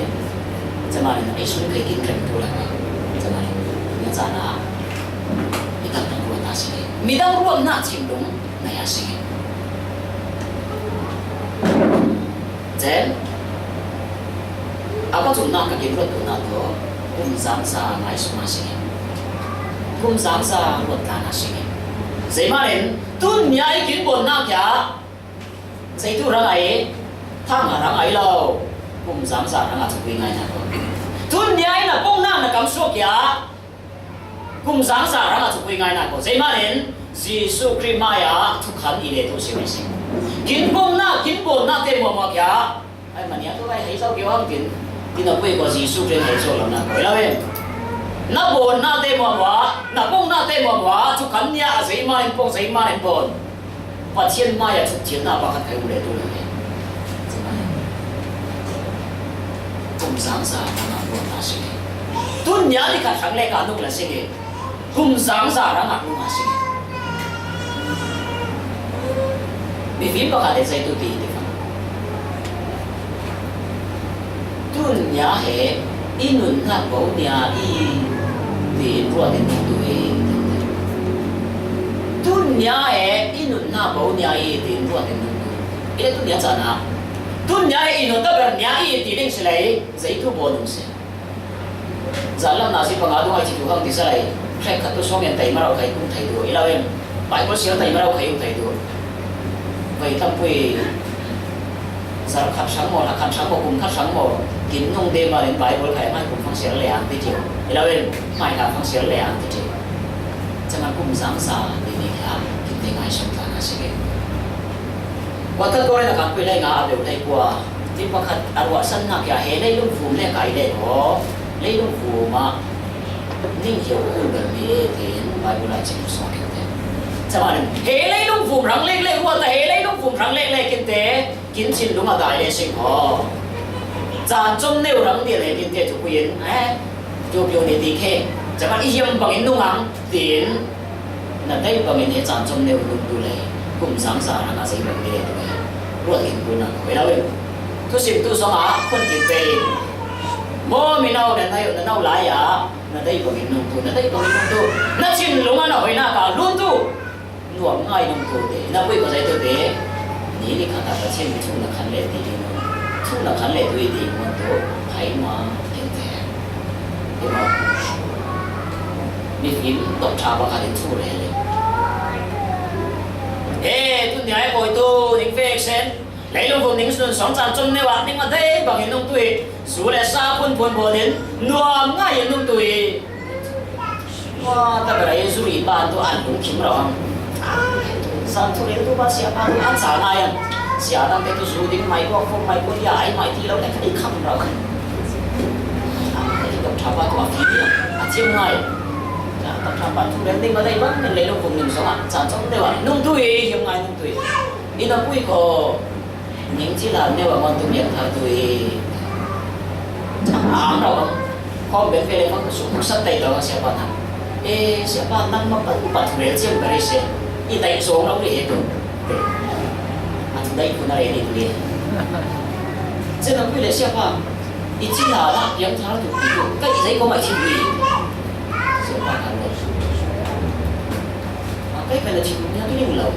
จะมาเนี่ยไอ้สุนเคยกินเค็มตัวละจะมาเนี่ยจานะมีตั้งรวมน่าสิมีตั้งรวมน่าชิมลงในอาสิเจนเอาก็จุดน่ากับกินรวมตัวน่าตัวกุมสามสาไม่สุมาสิกุมสามสารวมน่าสิเจมาเนี่ยตุนยายกินบนน่าแก่ใจตัวรังไอ้ทั้งหารังไอ้เรากุมสามสารังอาจจะเป็นไงนะทุนย้ายนะป้องน้ำนะกำสวกยากุมสังสารรังอาจุกุยง่ายนะก็ใจมาเห็นจีสุคริมายาทุกขันอีเลตุสิไม่สิกินป้องน้ำกินบนน้ำเต็มหัวแกไอ้มันเนี่ยตัวไอ้ให้เจ้าเกี่ยวกับกินเอาไปกว่าจีสุคริมให้โซ่แล้วนะก็แล้วเองน้ำบนน้ำเต็มหัวน้ำป้องน้ำเต็มหัวทุกขันเนี่ยใจมาเห็นป้องใจมาเห็นบนปัจเจียนมาอย่าทุกเจียนน้ำปักขัดใครอุเลตุเลยกุมสังสารรังอาบุญนาสิตุนยาที่ขัดขังเล็กานุกละสิกุมสังสารรังอาบุญนาสิมีฟิล์มประกาศในใจตุตีดีฟังตุนยาเหอินุนนักบ่เนียอีดีรัวเดินตัวเองตุนยาเหอินุนนักบ่เนียอีดีรัวเดินตัวเองตุนยาจานะตุนยาอินุตะแบบยาอีตีเด้งสิเลยใจทุบบ่งสิจัลลัมนาสิปังอาดุไอจิตุหังดิสไลแค่ขัดตัวสองยันไตมาเราใครกุ้งไทยดูอีลาเวมไปก็เสียไตมาเราใครกุ้งไทยดูไปทำไปสารขัดสังโมละขัดสังโมกุมขัดสังโมกินนุ่งเดมาเล่นไปบริใครไม่กุมฟังเสียงแหลงติดเดียวอีลาเวมไม่ละฟังเสียงแหลงติดเดียวจะมากุมสังสารดีนี่ครับกินได้ง่ายสุดแล้วนะสิเองว่าถ้าตัวเราการไปได้งาเดี๋ยวได้กว่าที่ประคัดอารวาสันนักอย่าเห็นได้ลูกฟูมเนี่ยไก่เด็กอ๋อlấy lúc phù mà ninh hiểu hơn gần đi thì bài bữa lại chỉ một số kinh tế cho bạn hệ lấy lúc phù răng lấy qua tại hệ lấy lúc phù răng lấy kinh tế kiến xin đúng là đại lệ sinh họ giàn trong nêu răng địa lệ kinh tế chủ quyền cho biểu để đi khe cho bạn hiểm bằng những đúng không tiền là đây bằng những hệ giàn trong nêu đúng đủ lệ cùng sáng sáng là giấy bằng cái lệ rồi hiện quân là phải đâu tôi xin tôi sống á quân kinh tế mô mình nào đến đây nào lại à là đây có mình nông thôn là đây có mình nông thôn nó chín lúc nào phải na cả luôn tu nuông ngay nông thôn đấy nó bây giờ dạy tôi đấy ní đi khát là trên thu là khăn lệ thì nó thu là khăn lệ tôi thì muốn tôi thấy mà hiện thế thế mà mình phim đọc trà vào khá đến thu này ê tôi nhảy bồi tu những phê sen lấy lúc vùng những xuân sống tràn trong nêu ạ nhưng mà thế bằng hiện nông tuổi số là xa quân bồ đến nuông ngay hiện nông tuổi哇特別係數一般都按公斤咯三出嚟都把下班都按查那樣下當嘅都數點買個貨買個嘢買啲咯，你睇冚咯你讀查巴都話幾啊招ngay讀查巴出嚟你個地方你攞vùng những số ạ查trong đây là nông tuổi hiện ngay nông tuổi đi nó cuối có những chỉ là nếu mà con tụi nhận thà tụi đâu không biết về phong số quốc sắc tây đó sẽ bao năm sẽ bao năm mà bắt về chiếm cái gì đi tây số nó đi hết rồi đây cũng là đi đi cho nên bây giờ sẽ bao ít chỉ là đó những thằng tụi cái gì có mà chịu gì sẽ bao năm rồi cái phải là chịu nó cái linh lợi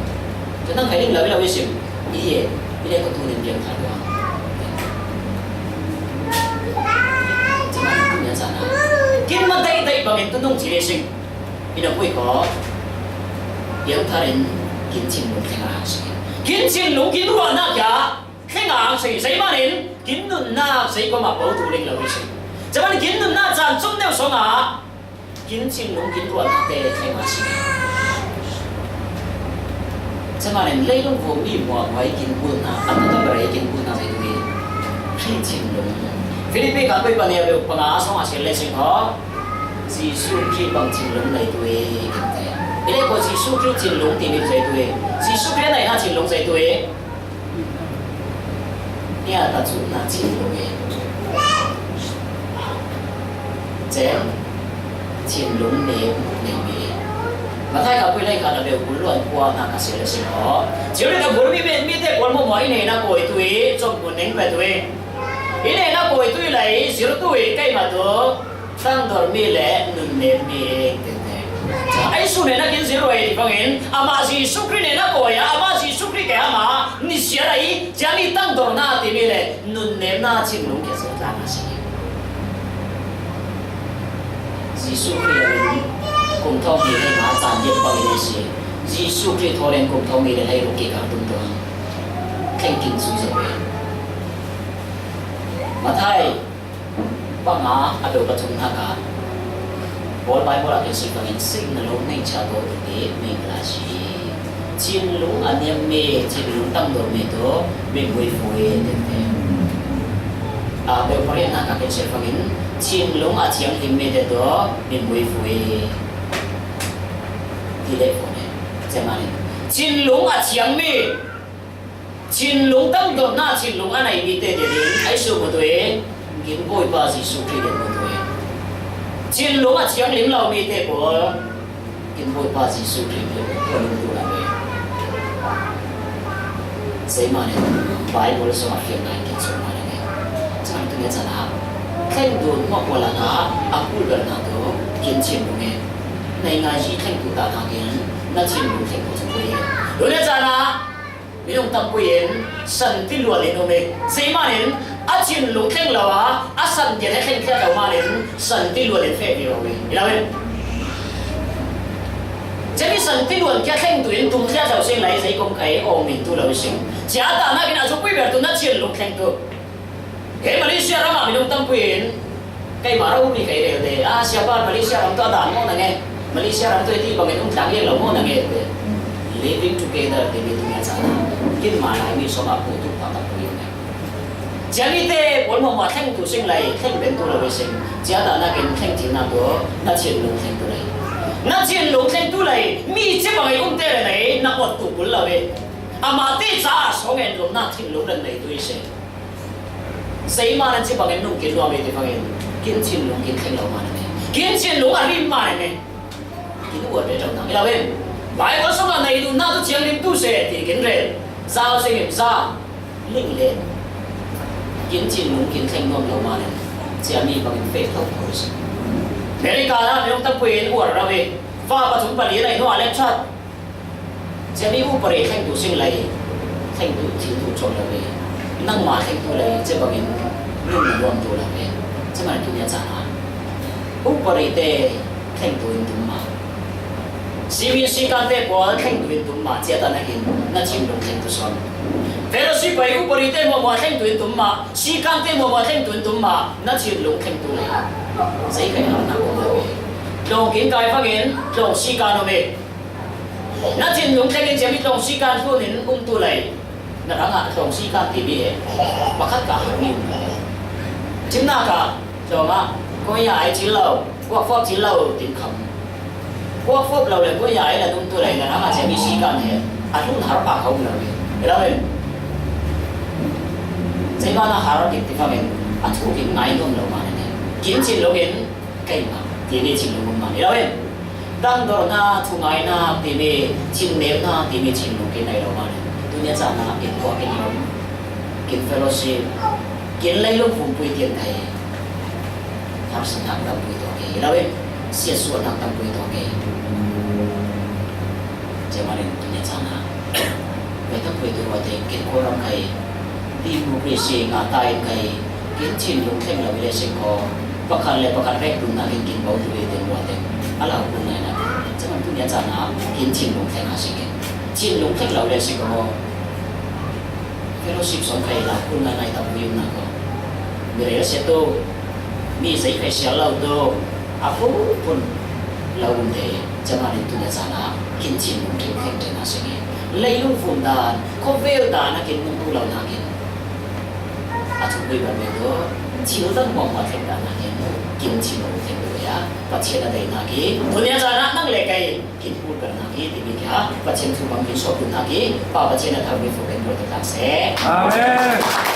cho nên cái linh lợi là cái gì ý gì bây giờ có thu nhập tiền thà đó kiến mà đây bằng những nông chỉ để sinh, bây giờ quý có những thằng kiến chín lục thiên hạ sinh, kiến chín lục kiến ruộng na cả, khi ngang sinh xây mà nên kiến nung na xây có mà bảo thủ linh lợi sinh, cho nên kiến nung na chăn trong nẻo sống à, kiến chín lục kiến ruộng na để thiên hạ sinh, จะมาเรียนเล่ลงผมมีหมวกไว้กินบุญนะอันนั้นต้องไปกินบุญนะไปดูให้ชินลงฟิลิปปินส์กันไปปนเนี่ยเป็นปัญหาสองอาเซียนเลยสิเขาจีสุขีบังชินลงในตัวเองกันแต่เรื่องพอจีสุขีชินลงที่มีใจตัวเองจีสุขีไหนน่าชินลงใจตัวเองเนี่ยตัดสุดน่าชินลงเองเจ้าชินลงเนี่ยเนี่ยมีมาไทยกับพี่เล่กันเราเดี๋ยวบุญล้วนกว่านักเสียเลยสิเนาะเชื่อเลยกับบุญมีแต่บุญมั่วๆอีเนี่ยนะป่วยตัวเองจงบุญเองไปตัวเองอีเนี่ยนะป่วยตัวไหนเสียตัวเองใกล้มาตัวตั้งดอร์มีแหละนุ่นเนี่ยมีเองแต่ไอ้สุเนี่ยนะกินเสียรวยฟังเห็นอามาสิสุกรีเนี่ยนะป่วยอามาสิสุกรีแกอามานี่เสียอะไรจะนี่ตั้งดอร์หน้าที่มีแหละนุ่นเนี่ยน่าชิมลงแค่เสียจานสิสิสุกรี共同面對馬戰役幫嘅事，耶穌基督連共同面對喺路嘅教導度，聽見主做嘅。馬太幫我阿伯個中下個，我擺我啦嘅時候，人生嘅路未差到啲咩啦事，前路安尼咩，前路當到咩多，咩會悔嘅嘅。阿伯幫人那個嘅時候，人前路阿強啲咩嘅多，咩會悔。ที่เล็กคนเนี่ยจะมาเนี่ยชินหลงอาเชียงมีชินหลงตั้งโดนหน้าชินหลงอันไหนมีเตเดียนไอ้สู้กับตัวเองกินบ่อยบ้าสิสู้ที่เดียวกับตัวเองชินหลงอาเชียงลิ้มเรามีเตบ่กินบ่อยบ้าสิสู้ที่เดียวกับตัวลุงดูละเว้ยเสียมาเนี่ยไปบริสุทธิ์เพียงไหนกินสู้มาเนี่ยจะมาตัวเนี่ยจะนะแค่โดนมากกว่าละนะอากูเดินหน้าตัวกินชินหลงเนี่ยในงานที่แข่งตัวตาทางเองนั่นชินหลงแข่งตัวจริงๆดูเนี่ยจ้านะไม่ต้องตั้งคุยเองสันติล้วนเลยตรงนี้เสียมาเนี่ยอาชินหลงแข่งเราอ่ะอาสันเดียร์แข่งแค่เรามาเนี่ยสันติล้วนเลยแค่เดียวเองเห็นไหมจะมีสันติล้วนแค่แข่งตัวเองตุ้มแค่เราเสียงไหลใส่กงไก่โอ้มินตัวเราเสียงจ้าตาหน้ากินอาชุบไปแบบตัวนั่นชินหลงแข่งตัวเฮ้ยมาเลเซียเราไม่ต้องตั้งคุยเองใกล้มาเราไม่เคยเดียวเลยอาเซียบ้านมาเลเซียเราตัวด่านโม่นั่นไงมาเลเซียเราตัวที่บางทีต้องต่างเรื่องเราโม่นั่นไง living together ที่มีตรงนี้จ้ากินมาหลายมีสมบัติทุกความต่างกันอยู่เนี่ยจะมีแต่วันมองว่าแข่งตัวสิ่งไรแข่งเป็นตัวเราสิ่งจะแต่นั่นเป็นแข่งที่นั่นตัวนั่นเชียนลงแข่งตัวไรนั่นเชียนลงแข่งตัวไรมีเจ้าบางทีอุ้มเตะอะไรนักวัดตัวบุญเราเองอามาเตะจ้าสองเงินลงนั่นเชียนลงนั่นไหนตัวสิ่งใส่มานั่นเจ้าบางทีนุ่งกินรวมไปที่ฟังเองกินเชียนลงกินแข่งเรามาเนี่ยกินเชียนลงอะไรมาเนี่ยกินวัวเดี๋ยวเราทำเราเองไปก็สมัยไหนดูน่าจะเชียงริมตู้เสียที่กินเร็วซาเสียงซาลิงเล่นกินชินลุงกินแข่งนมเรามาเนี่ยจะมีบางเฟสเข้าตัวสิเมริกานะไม่ต้องตั้งเวรหัวเราเองฟ้าปฐมปรีอะไรนู่นอะไรชัดจะมีอุปริแข่งตัวสิ่งไรแข่งตัวที่ตัวจนเราเองนั่งมาแข่งตัวไรจะบางอย่างรุ่นรวมตัวเราเองจะมาตัวนี้จะหาอุปริเตแข่งตัวตัวมาชีวิตสิ่งการเตะบอลแข่งตัวตัวมาเจ้าตาหน้ากินนั่นชิมลงแข่งตัวซ้อนเวลาสิไปอุปริเตมัวแข่งตัวตัวมาสิ่งการเตะมัวแข่งตัวตัวมานั่นชิมลงแข่งตัวเลยใช่ไหมครับนักบอลเลยลงกินไก่ฟังเห็นลงสิ่งการเอาไปนั่นชิมลงแข่งจะมีลงสิ่งการตัวเห็นตัวเลยนั่นหลังอ่ะลงสิ่งการที่มีบักขัดกับหัวนิ้วจิ้มหน้ากะจอมาก็อยากให้จิ้มเราว่าฟอกจิ้มเราติดคำพวกพวกเราเลยก็ใหญ่เลยตุ้มตัวเลยนะมันจะมีสีกันเนี่ยอาทุ่งหาปากเขาเลยแล้วเลยใช่ป่ะนะหาเราติดที่เขาเป็นอาทุ่งกินไงตุ้มเรามาเนี่ยกินชิ้นเราเห็นใกล้มาที่นี่ชิ้นเรามาเนี่ยแล้วเลยตั้งตัวหน้าทุ่งไงหน้าที่นี่ชิ้นเนื้อหน้าที่นี่ชิ้นเรากินในเรามาเนี่ยตัวนี้จะน่ากินกว่ากินเรากินเฟลชิพกินเลยลูกผมปุยเตียนไทยทำสิ่งต่างๆปุยตัวเองแล้วเลยเสียส่วนต่างๆปุยตัวเองจะมาเรียนตัวนี้จ้านะไม่ต้องคุยตัวเองกินโคราใครดีบุกเรียสิงาตายใครกินชิ้นลุงเข่งเราไม่ได้สิงคอประคันเลยประคันแรกลุงน่ากินเบาตัวเองเต็มวันเต็มอะไรลุงไหนนะจะมาตัวนี้จ้านะกินชิ้นลุงเข่งหาสิงชิ้นลุงเข่งเราเลยสิงคอแค่เราสิบสองใครเราคุณนายตับวิวนะก็มีอะไรเสียตัวมีใส่ใครเสียเราตัวaku pun lawan deh, zaman itu dia sana, kincin mungkin kena sini. lấy lung phun đàn có veo đàn là cái mông tu lâu nào cái à chúng tôi bảo mình đó chiếu tân mong mà thành đàn là cái kiếm chỉ một thành rồi á và trên là đây là cái tôi nhớ ra năng lệ cái kiến thức cái là cái thì cái và trên thu bằng cái số của là cái và trên là thằng mình phụ đến rồi thì ta sẽ 아멘.